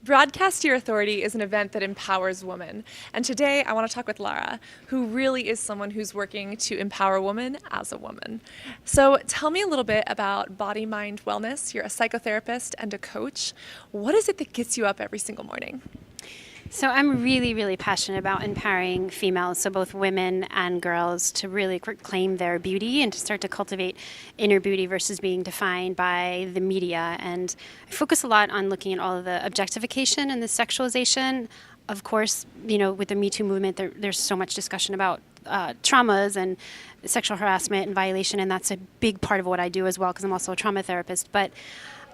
Broadcast Your Authority is an event that empowers women. And today I want to talk with Lara, who really is someone who's working to empower women as a woman. So tell me a little bit about body, mind, wellness. You're a psychotherapist and a coach. What is it that gets you up every single morning? So I'm really, really passionate about empowering females, so both women and girls, to really claim their beauty and to start to cultivate inner beauty versus being defined by the media. And I focus a lot on looking at all of the objectification and the sexualization. Of course, with the Me Too movement, there's so much discussion about traumas and sexual harassment and violation, and that's a big part of what I do as well because I'm also a trauma therapist. But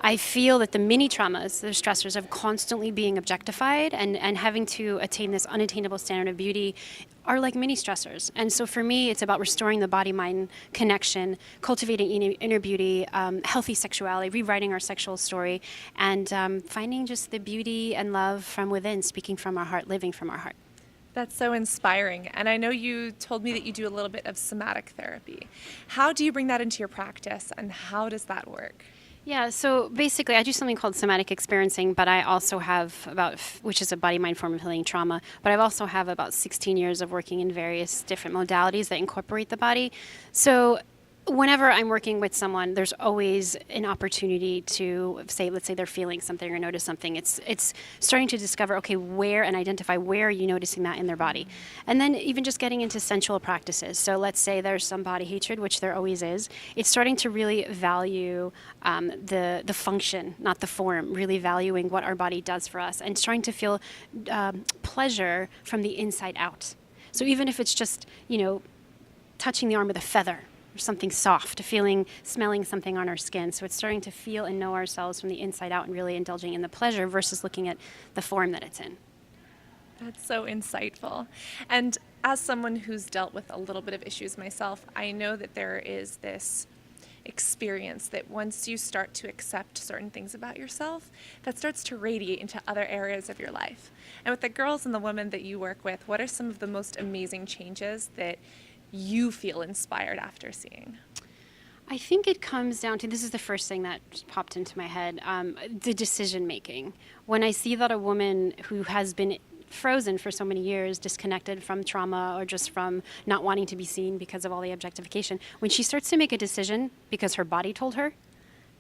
I feel that the mini traumas, the stressors of constantly being objectified and having to attain this unattainable standard of beauty are like mini stressors. And so for me, it's about restoring the body-mind connection, cultivating inner beauty, healthy sexuality, rewriting our sexual story, and finding just the beauty and love from within, speaking from our heart, living from our heart. That's so inspiring. And I know you told me that you do a little bit of somatic therapy. How do you bring that into your practice and how does that work? Yeah, so basically I do something called somatic experiencing, but I also have which is a body-mind form of healing trauma, but I also have about 16 years of working in various different modalities that incorporate the body. So whenever I'm working with someone, there's always an opportunity to say, let's say they're feeling something or notice something. It's starting to discover, okay, where and identify where are you noticing that in their body. And then even just getting into sensual practices. So let's say there's some body hatred, which there always is. It's starting to really value the function, not the form, really valuing what our body does for us and starting to feel pleasure from the inside out. So even if it's just, touching the arm with a feather, or something soft, smelling something on our skin. So it's starting to feel and know ourselves from the inside out and really indulging in the pleasure versus looking at the form that it's in. That's so insightful. And as someone who's dealt with a little bit of issues myself, I know that there is this experience that once you start to accept certain things about yourself, that starts to radiate into other areas of your life. And with the girls and the women that you work with, what are some of the most amazing changes that you feel inspired after seeing? I think it comes down to, this is the first thing that just popped into my head, the decision making. When I see that a woman who has been frozen for so many years, disconnected from trauma or just from not wanting to be seen because of all the objectification, when she starts to make a decision because her body told her,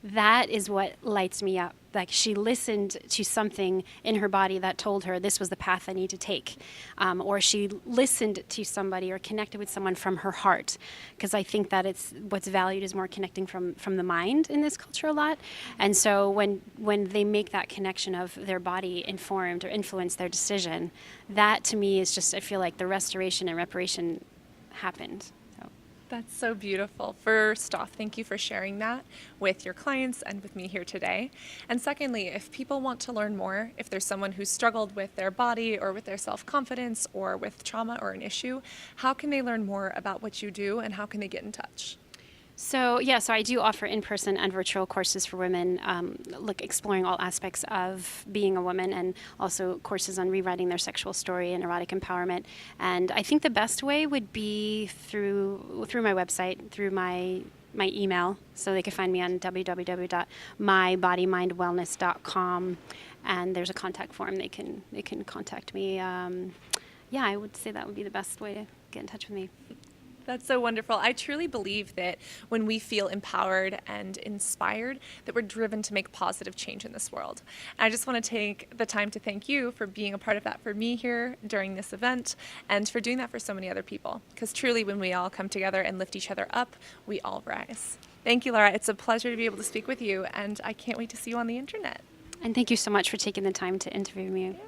that is what lights me up. Like she listened to something in her body that told her this was the path I need to take. Or she listened to somebody or connected with someone from her heart. Because I think that it's what's valued is more connecting from the mind in this culture a lot. And so when they make that connection of their body informed or influenced their decision, that to me is just, I feel like the restoration and reparation happened. That's so beautiful. First off, thank you for sharing that with your clients and with me here today. And secondly, if people want to learn more, if there's someone who's struggled with their body or with their self-confidence or with trauma or an issue, how can they learn more about what you do and how can they get in touch? So I do offer in-person and virtual courses for women, exploring all aspects of being a woman, and also courses on rewriting their sexual story and erotic empowerment. And I think the best way would be through my website, through my email. So they can find me on www.mybodymindwellness.com, and there's a contact form. They can contact me. I would say that would be the best way to get in touch with me. That's so wonderful. I truly believe that when we feel empowered and inspired, that we're driven to make positive change in this world. And I just want to take the time to thank you for being a part of that for me here during this event and for doing that for so many other people. Because truly, when we all come together and lift each other up, we all rise. Thank you, Lara. It's a pleasure to be able to speak with you, and I can't wait to see you on the internet. And thank you so much for taking the time to interview me.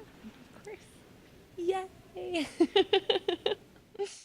Yeah, of course. Yay!